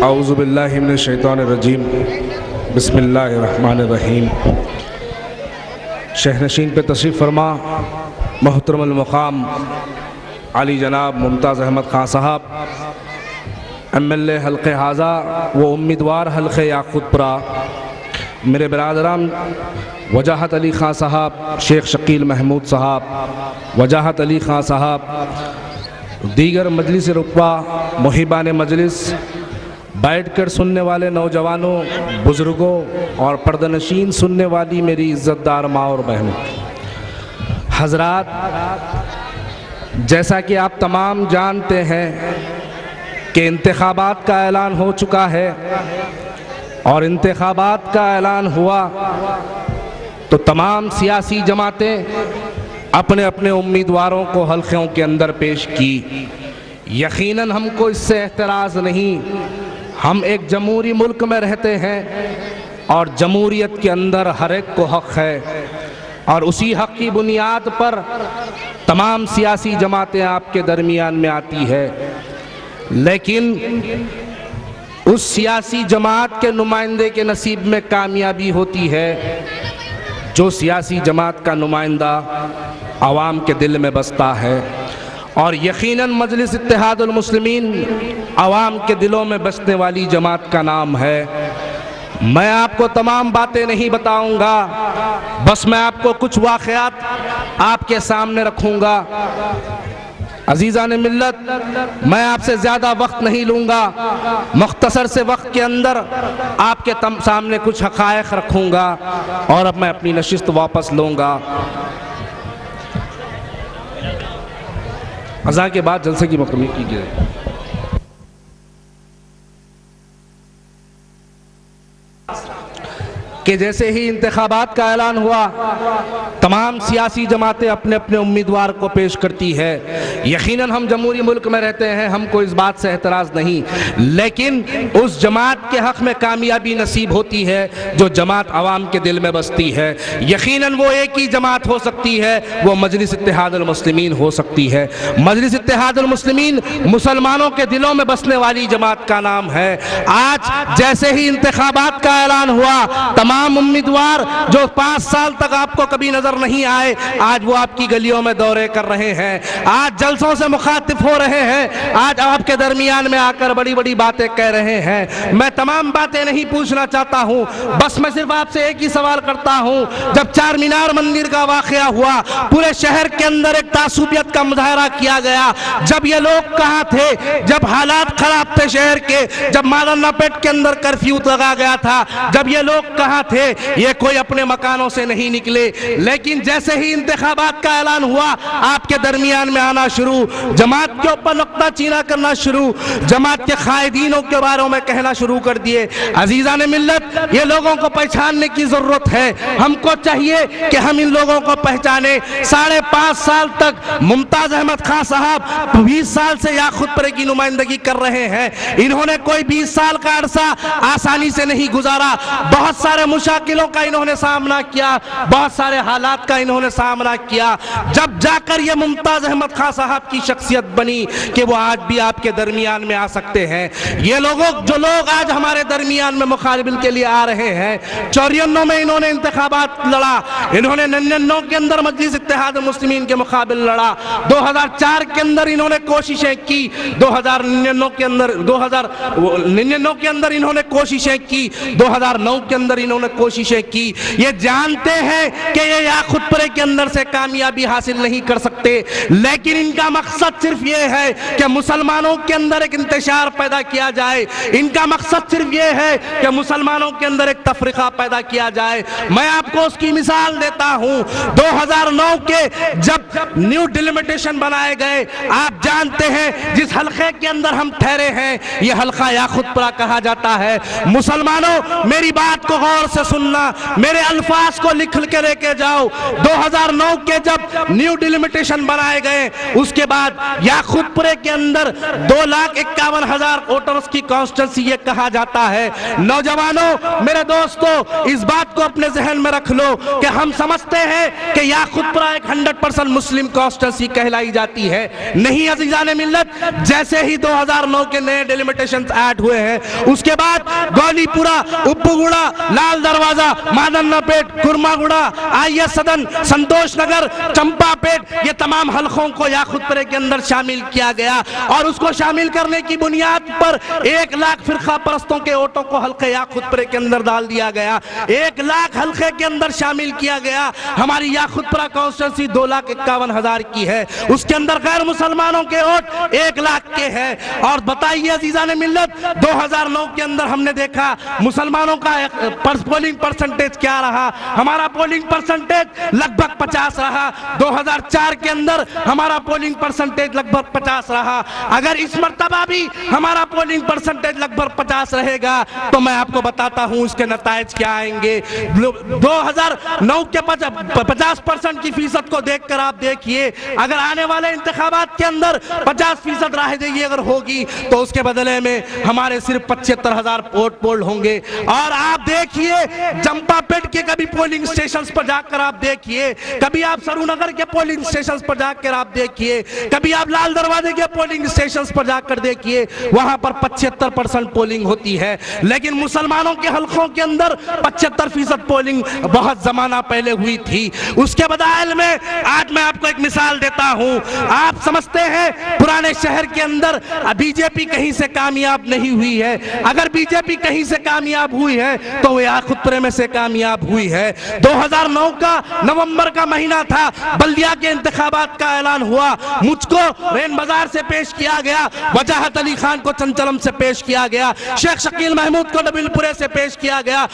اعوذ باللہ من الشیطان الرجیم بسم اللہ الرحمن الرحیم۔ شہنشین پہ تشریف فرما محترم المقام علی جناب ممتاز احمد خان صاحب، MLA حلقہ حاضہ و امیدوار حلقہ یاقوت پورہ، میرے برادران وجاہت علی خان صاحب، شیخ شکیل محمود صاحب، وجاہت علی خان صاحب، دیگر مجلس رکبہ، محبان مجلس، بیٹھ کر سننے والے نوجوانوں، بزرگوں اور پردہ نشین سننے والی میری عزت دار ماں اور بہنوں، حضرات، جیسا کہ آپ تمام جانتے ہیں کہ انتخابات کا اعلان ہو چکا ہے، اور انتخابات کا اعلان ہوا تو تمام سیاسی جماعتیں اپنے اپنے امیدواروں کو حلقوں کے اندر پیش کی۔ یقیناً ہم کو اس سے اعتراض نہیں، ہم ایک جمہوری ملک میں رہتے ہیں اور جمہوریت کے اندر ہر ایک کو حق ہے، اور اسی حق کی بنیاد پر تمام سیاسی جماعتیں آپ کے درمیان میں آتی ہے، لیکن اس سیاسی جماعت کے نمائندے کے نصیب میں کامیابی ہوتی ہے جو سیاسی جماعت کا نمائندہ عوام کے دل میں بستا ہے، اور یقیناً مجلس اتحاد المسلمین عوام کے دلوں میں بسنے والی جماعت کا نام ہے۔ میں آپ کو تمام باتیں نہیں بتاؤں گا، بس میں آپ کو کچھ واقعات آپ کے سامنے رکھوں گا۔ عزیزان ملت، میں آپ سے زیادہ وقت نہیں لوں گا، مختصر سے وقت کے اندر آپ کے سامنے کچھ حقائق رکھوں گا اور اب میں اپنی نشست واپس لوں گا۔ اذان کے بعد جلسے کی مکمل کی جائے۔ کہ جیسے ہی انتخابات کا اعلان ہوا، تمام سیاسی جماعتیں اپنے اپنے امیدوار کو پیش کرتی ہے۔ یقیناً ہم جمہوری ملک میں رہتے ہیں، ہم کو اس بات سے اعتراض نہیں، لیکن اس جماعت کے حق میں کامیابی نصیب ہوتی ہے جو جماعت عوام کے دل میں بستی ہے۔ یقیناً وہ ایک ہی جماعت ہو سکتی ہے، وہ مجلس اتحاد المسلمین ہو سکتی ہے۔ مجلس اتحاد المسلمین مسلمانوں کے دلوں میں بسنے والی جماعت کا نام ہے۔ آج جیسے ہی انتخابات کا اعلان ہوا، تمام امیدوار جو 5 سال تک آپ کو کبھی نظر نہیں آئے، آج وہ آپ کی گلیوں میں دورے کر رہے ہیں، آج جلسوں سے مخاطب ہو رہے ہیں، آج آپ کے درمیان میں آ کر بڑی بڑی باتیں کہہ رہے ہیں۔ میں تمام باتیں نہیں پوچھنا چاہتا ہوں، بس میں صرف آپ سے ایک ہی سوال کرتا ہوں۔ جب چار مینار مندر کا واقعہ ہوا، پورے شہر کے اندر ایک تعصبیت کا مظاہرہ کیا گیا۔ جب یہ لوگ کہاں تھے؟ جب حالات خراب تھے شہر کے، جب مادنا پیٹ کے اندر کرفیو لگا گیا تھا، جب یہ لوگ کہاں تھے؟ یہ کوئی اپنے مکانوں سے نہیں نکلے، لیکن جیسے ہی انتخابات کا اعلان ہوا، آپ کے درمیان میں آنا شروع، جماعت کے اوپر نقطہ چینہ کرنا شروع، جماعت کے قائدینوں کے بارے میں کہنا شروع کر دیے۔ عزیزان ملت، یہ لوگوں کو پہچاننے کی ضرورت ہے، ہم کو چاہیے کہ ہم ان لوگوں کو پہچانے۔ 5.5 سال تک ممتاز احمد خان صاحب 20 سال سے یاقوت پورے کی نمائندگی کر رہے ہیں، انہوں نے کوئی 20 سال کا عرصہ آسانی سے نہیں گزارا، بہت سارے مشاکلوں کا انہوں نے سامنا کیا، بہت سارے حالات کا انہوں نے سامنا کیا، جب جا کر یہ ممتاز احمد خان صاحب کی شخصیت بنی کہ وہ آج بھی آپ کے درمیان میں آ سکتے ہیں۔ یہ جو لوگ آج ہمارے درمیان میں مقابلے کے لیے آ رہے ہیں، 94 میں انہوں نے انتخابات لڑا، انہوں نے 99 کے اندر مجلس اتحاد المسلمین کے مقابل لڑا، 2004 کے اندر انہوں نے کوششیں کی، 2099 کے اندر انہوں نے کوششیں کی، 2009 کے اندر انہوں نے کوششیں کی۔ یہ جانتے ہیں کہ یہ یاقوت پورے کے اندر سے کامیابی حاصل نہیں کر سکتے، لیکن ان کا مقصد صرف یہ ہے کہ مسلمانوں کے اندر ایک انتشار پیدا کیا جائے، ان کا مقصد صرف یہ ہے کہ مسلمانوں کے اندر ایک تفرقہ پیدا کیا جائے۔ میں آپ کو اس کی مثال دیتا ہوں، 2009 کے جب نیو ڈیلیمیٹیشن بنائے گئے، آپ جانتے ہیں جس حلقے کے اندر ہم ٹھہرے ہیں، یہ حلقہ یاقوت پورہ کہا جاتا ہے۔ مسلمانوں، میری بات کو غور سے سننا، میرے الفاظ کو لکھ کے لے کے جاؤ۔ 2009 کے جب نیو ڈیلیمیٹیشن بنائے گئے، اس کے بعد یاقوت پورے کے اندر 2,51,000 ووٹرز کی کانسٹیٹنسی یہ کہا جاتا ہے۔ نوجوانوں، میرے دوستو، اس بات کو اپنے ذہن میں رکھ لو کہ ہم سمجھتے ہیں کہ یاقوت پورہ ایک 100% مسلم کانسٹیٹنسی کہلائی جاتی ہے۔ نہیں عزیزان ملت، جیسے ہی 2009 کے نئے ڈیلیمیٹیشنز ایڈ ہوئے ہیں، اس کے بعد گولی پورہ، اپو گوڑا، لال دروازہ، مادنہ پیٹ، کرما گوڑا، آئی ایس سدن، سنتوش نگر، چمپا پیٹ، یہ تمام حلقوں کو یاقوت پورے کے اندر شامل کیا گیا، اور اس کو شامل کرنے کی بنیاد پر 1,00,000 فرقہ پرستوں کے ووٹوں کو حلقہ یاقوت پورے کے اندر ڈال دیا گیا۔ 1,00,000 حلقے کے اندر شامل کیا گیا۔ ہماری یاقوت پورہ کانسٹیٹنسی 2,51,000 کی ہے، اس کے اندر غیر مسلمانوں کے ووٹ 1,00,000 کے ہیں۔ اور بتائیے عزیزان ملت، 2009 کے اندر ہم نے دیکھا مسلمانوں کا پولنگ پرسنٹیج کیا رہا؟ ہمارا پولنگ پرسنٹیج لگ بھگ 50 رہا۔ 2004 کے اندر ہمارا پولنگ پرسنٹیج لگ بھگ 50 رہا۔ اگر اس مرتبہ بھی ہمارا پولنگ پرسنٹیج لگ بھگ 50 رہے گا تو میں آپ کو بتاتا ہوں اس کے نتائج کیا آئیں گے۔ 2009 کے 50% کی فیصد کو دیکھ کر آپ دیکھئے، اگر آنے والے انتخابات کے اندر 50% راہ دہی اگر ہوگی تو اس کے بدلے میں ہمارے صرف 75,000 ووٹ پول ہوں گے۔ اور آپ دیکھئے جمپا پیٹ کے کبھی پولنگ سٹیشنز پر جا کر آپ دیکھئے، کبھی آپ سرو نگر کے پولنگ سٹیشنز پر جا کر آپ دیکھئے، کبھی آپ لال دروازے کے پولنگ سٹیشنز پر جا کر دیکھئے، وہاں پر 75% پولنگ ہوتی ہے۔ لیکن مسلمانوں کے حلقوں کے اندر 75% پولنگ بہت زمانہ پہلے ہوئی تھی۔ اس کے بدائل میں آج میں آپ کو ایک مثال دیتا ہوں۔ آپ سمجھتے ہیں پرانے شہر کے اندر بی جے پی کہیں سے کامیاب نہیں ہوئی ہے۔ اگر بی جے پی کہیں سے کامیاب ہوئی ہے تو وہ یاقوت پورے میں سے کامیاب ہوئی ہے۔ 2009 کا نومبر کا مہینہ تھا، بلدیہ کے انتخابات کا اعلان ہوا، مجھ کو رین بازار سے پیش کیا گیا، وجاہت علی خان کو چنچلم سے پیش کیا گیا، شیخ شکیل محمود کو نبیل پورے سے پیش کیا گیا،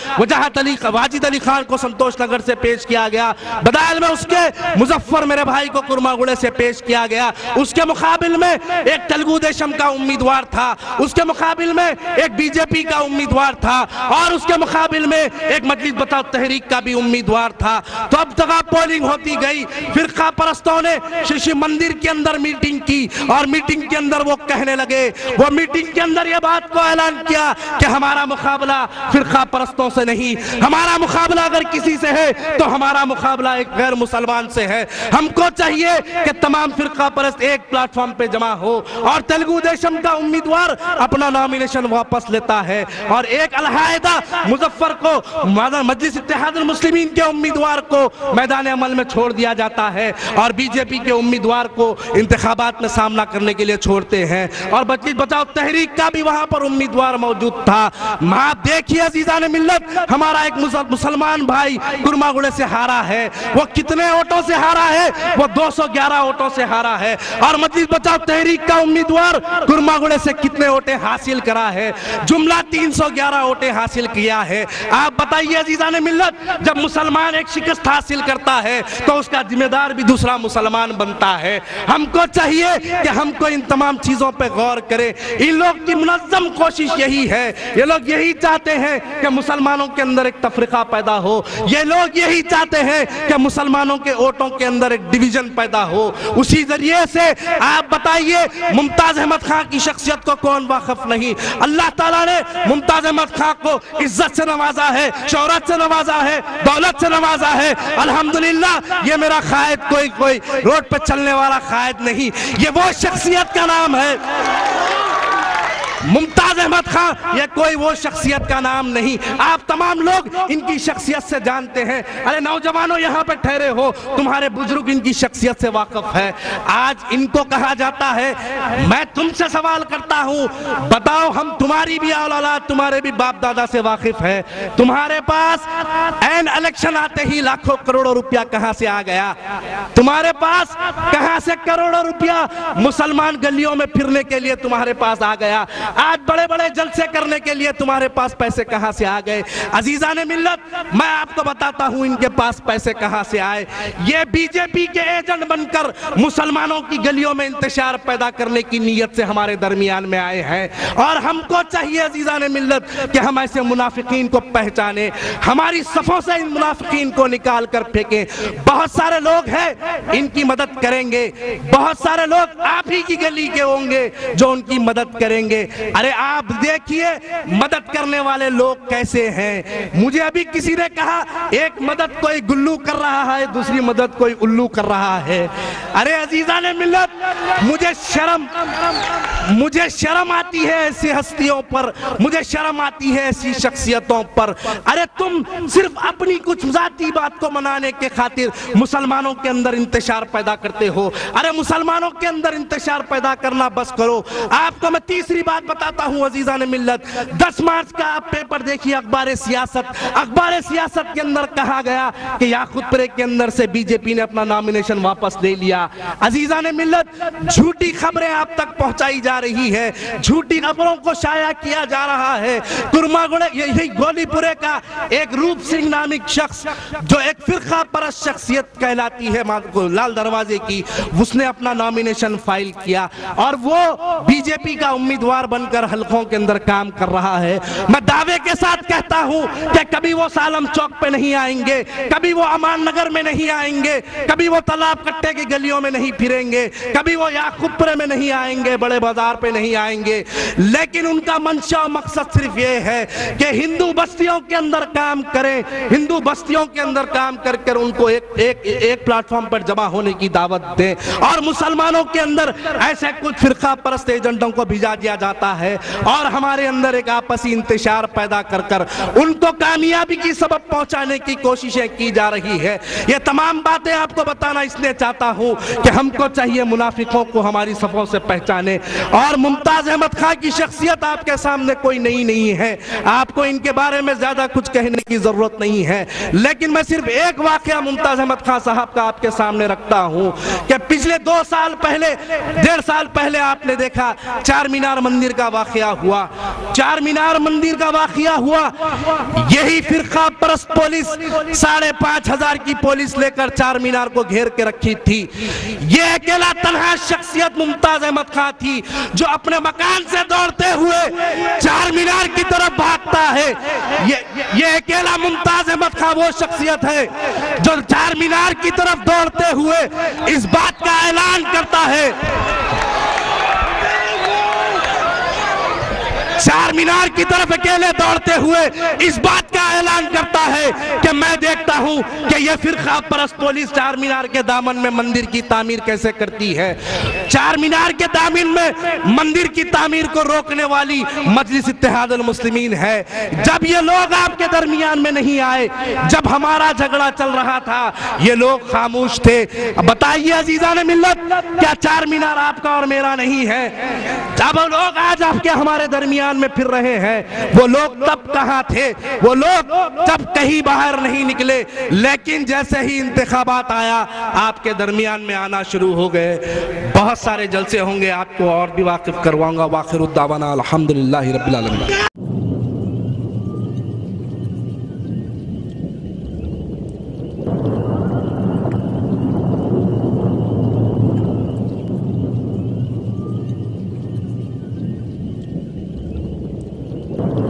واجد علی خان کو سنتوش نگر سے پیش کیا گیا، بدائل میں اس کے مظفر میرے بھائی کو کرما گوڑے سے پیش کیا گیا۔ اس کے مقابل میں ایک تلگو دیشم کا امیدوار تھا، اس کے مقابل میں ایک بی جے پی کا امیدوار تھا، اور اس کے مقابل میں ایک مجلس بچاؤ تحریک کا بھی امیدوار تھا۔ تو اب تک پولنگ ہوتی گئی، فرقہ پرستوں نے شیشی مندر کے اندر میٹنگ کی، اور میٹنگ کے اندر وہ کہنے لگے، وہ میٹنگ کے اندر یہ بات کو اعلان کیا کہ ہمارا مقابلہ فرقہ پرستوں سے نہیں، ہمارا مقابلہ اگر کسی سے ہے تو ہمارا مقابلہ ایک غیر مسلمان سے ہے۔ ہم کو چاہیے کہ تمام فرقہ پرست ایک پلیٹ فارم پہ جمع ہو، اور تلگو دیشم کا امیدوار اپنا نامینیشن واپس لیتا ہے، اور ایک علیحدہ مظفر کو مجلس اتحاد المسلمین کے امیدوار کو میدان عمل میں چھوڑ دیا جاتا ہے، اور بی جے پی کے امیدوار کو انتخابات میں سامنا کرنے کے لیے چھوڑتے ہیں، اور مجلس بچاؤ تحریک کا بھی وہاں پر امیدوار موجود تھا۔ آپ دیکھیے عزیزان ملت، ہمارا ایک مسلمان بھائی کرما گوڑے سے ہارا ہے، وہ کتنے ووٹوں سے ہارا ہے؟ وہ 211 ووٹوں سے ہارا ہے۔ اور مجلس بچاؤ تحریک کا امیدوار کرما گوڑے سے کتنے ووٹیں حاصل کرا ہے؟ جملہ 311 ووٹیں حاصل کیا ہے۔ آپ بتائیے عزیزان ملت، جب مسلمان ایک شکست حاصل کرتا ہے تو اس کا ذمہ دار بھی دوسرا مسلمان بنتا ہے۔ ہم کو چاہیے کہ ہم کو ان تمام چیزوں پہ غور کرے۔ ان لوگ کی منظم کوشش یہی ہے، یہ لوگ یہی چاہتے ہیں کہ مسلمانوں کے اندر ایک تفرقہ پیدا ہو، یہ لوگ یہی چاہتے ہیں کہ مسلمانوں کے ووٹوں کے اندر ایک ڈویژن پیدا ہو۔ اسی ذریعے سے آپ بتائیے ممتاز احمد خان کی شخصیت کو کون واقف نہیں؟ اللہ تعالیٰ نے ممتاز احمد خان کو عزت سے نوازا ہے، شہرت سے نوازا ہے، دولت سے نوازا ہے۔ الحمدللہ یہ میرا قائد کوئی روڈ پہ چلنے والا قائد نہیں، یہ وہ شخصیت کا نام ہے۔ ممتاز احمد خان یہ کوئی وہ شخصیت کا نام نہیں، آپ تمام لوگ ان کی شخصیت سے جانتے ہیں۔ ارے نوجوانوں یہاں پہ ٹھہرے ہو، تمہارے بزرگ ان کی شخصیت سے واقف ہے۔ آج ان کو کہا جاتا ہے، میں تم سے سوال کرتا ہوں، بتاؤ ہم تمہاری بھی اولاد تمہارے بھی باپ دادا سے واقف ہے؟ تمہارے پاس این الیکشن آتے ہی لاکھوں کروڑوں روپیہ کہاں سے آ گیا؟ تمہارے پاس کہاں سے کروڑوں روپیہ مسلمان گلیوں میں پھرنے کے لیے تمہارے پاس آ گیا؟ آج بڑے بڑے جلسے کرنے کے لیے تمہارے پاس پیسے کہاں سے آ گئے؟ عزیزان ملت، میں آپ کو بتاتا ہوں ان کے پاس پیسے کہاں سے آئے۔ یہ بی جے پی کے ایجنٹ بن کر مسلمانوں کی گلیوں میں انتشار پیدا کرنے کی نیت سے ہمارے درمیان میں آئے ہیں، اور ہم کو چاہیے عزیزان ملت کہ ہم ایسے منافقین کو پہچانیں، ہماری صفوں سے ان منافقین کو نکال کر پھینکیں۔ بہت سارے لوگ ہیں ان کی مدد کریں گے، بہت سارے لوگ آپ ہی کی گلی کے ہوں گے جو ان کی مدد کریں گے۔ ارے آپ دیکھیے مدد کرنے والے لوگ کیسے ہیں۔ مجھے ابھی کسی نے کہا ایک مدد کوئی گلو کر رہا ہے، دوسری مدد کوئی الو کر رہا ہے۔ ارے عزیزان ملت، مجھے شرم آتی ہے ایسی ہستیوں پر، مجھے شرم آتی ہے ایسی شخصیتوں پر۔ ارے تم صرف اپنی کچھ ذاتی بات کو منانے کے خاطر مسلمانوں کے اندر انتشار پیدا کرتے ہو۔ ارے مسلمانوں کے اندر انتشار پیدا کرنا بس کرو۔ آپ کو میں تیسری بات بتاتا ہوں عزیزان ملت، 10 مارچ کا آپ پیپر دیکھیے اخبار سیاست کے اندر کہا گیا کہ یاقوت پورے کے اندر سے بی جے پی نے اپنا نامینیشن واپس لے لیا۔ عزیزان ملت، جھوٹی خبریں آپ تک پہنچائی جا رہی ہے، جھوٹی خبروں کو شائع کیا جا رہا ہے۔ یہی گولی پورے کا ایک روپ سنگھ نامک شخص جو ایک فرقہ پرست شخصیت کہلاتی ہے لال دروازے کی، اس نے اپنا نامینیشن فائل کیا اور وہ بی جے پی کا امیدوار بن کر حلقوں کے اندر کام کر رہا ہے۔ میں دعوے کے ساتھ کہتا ہوں کہ کبھی وہ سالم چوک پہ نہیں آئیں گے، کبھی وہ امان نگر میں نہیں آئیں گے، کبھی وہ تالاب کٹے کی گلیوں میں نہیں پھریں گے، کبھی وہ یعقوب پورے میں نہیں آئیں گے، بڑے بازار پہ نہیں آئیں گے، لیکن ان کا منشا و مقصد صرف یہ ہے کہ ہندو بستیوں کے اندر کام کریں، ہندو بستیوں کے اندر کام کر کر ان کو ایک پلیٹ فارم پر جمع ہونے کی دعوت دیں، اور مسلمانوں کے اندر ایسے کچھ فرقہ پرست ایجنٹوں کو بھیجا دیا جاتا ہے اور ہمارے اندر ایک آپسی انتشار پیدا کر کر ان کو کامیابی کی سبب پہنچانے کی کوششیں کی جا رہی ہے۔ یہ تمام باتیں آپ کو بتانا اس لیے چاہتا ہوں کہ ہم کو چاہیے منافقوں کو ہماری صفوں سے پہچانے، اور ممتاز احمد خان کی شخصیت آپ کے سامنے کوئی نئی نہیں ہے، آپ کو ان کے بارے میں زیادہ کچھ کہنے کی ضرورت نہیں ہے، لیکن میں صرف ایک واقعہ ممتاز احمد خان صاحب کا آپ کے سامنے رکھتا ہوں کہ پچھلے 2 سال پہلے 1.5 سال پہلے آپ نے دیکھا چار مینار مندر کا واقعہ ہوا، چار مینار مندر کا واقعہ ہوا، یہی فرقہ پرست پولیس 5,500 کی پولیس لے کر چار مینار کو گھیر کے رکھی تھی۔ یہ اکیلا تنہا شخصیت ممتاز احمد خان تھی جو اپنے مکان سے دوڑتے ہوئے چار مینار کی طرف بھاگتا ہے۔ یہ اکیلا ممتاز احمد خان وہ شخصیت ہے جو چار مینار کی طرف دوڑتے ہوئے اس بات کا اعلان کرتا ہے، چار مینار کی طرف اکیلے دوڑتے ہوئے اس بات کا اعلان کرتا ہے کہ میں دیکھتا ہوں کہ یہ فرقہ پرست پولیس چار مینار کے دامن میں مندر کی تعمیر کیسے کرتی ہے۔ چار مینار کے دامن میں مندر کی تعمیر کو روکنے والی مجلس اتحاد المسلمین ہے۔ جب یہ لوگ آپ کے درمیان میں نہیں آئے، جب ہمارا جھگڑا چل رہا تھا، یہ لوگ خاموش تھے۔ بتائیے عزیزان ملت، کیا چار مینار آپ کا اور میرا نہیں ہے؟ جب لوگ آج آپ کے ہمارے درمیان میں پھر رہے ہیں، وہ لوگ تب کہاں تھے؟ وہ لوگ تب کہیں باہر نہیں نکلے، لیکن جیسے ہی انتخابات آیا آپ کے درمیان میں آنا شروع ہو گئے۔ بہت سارے جلسے ہوں گے، آپ کو اور بھی واقف کرواؤں گا۔ وآخر الدعوانا الحمدللہ رب العالمین۔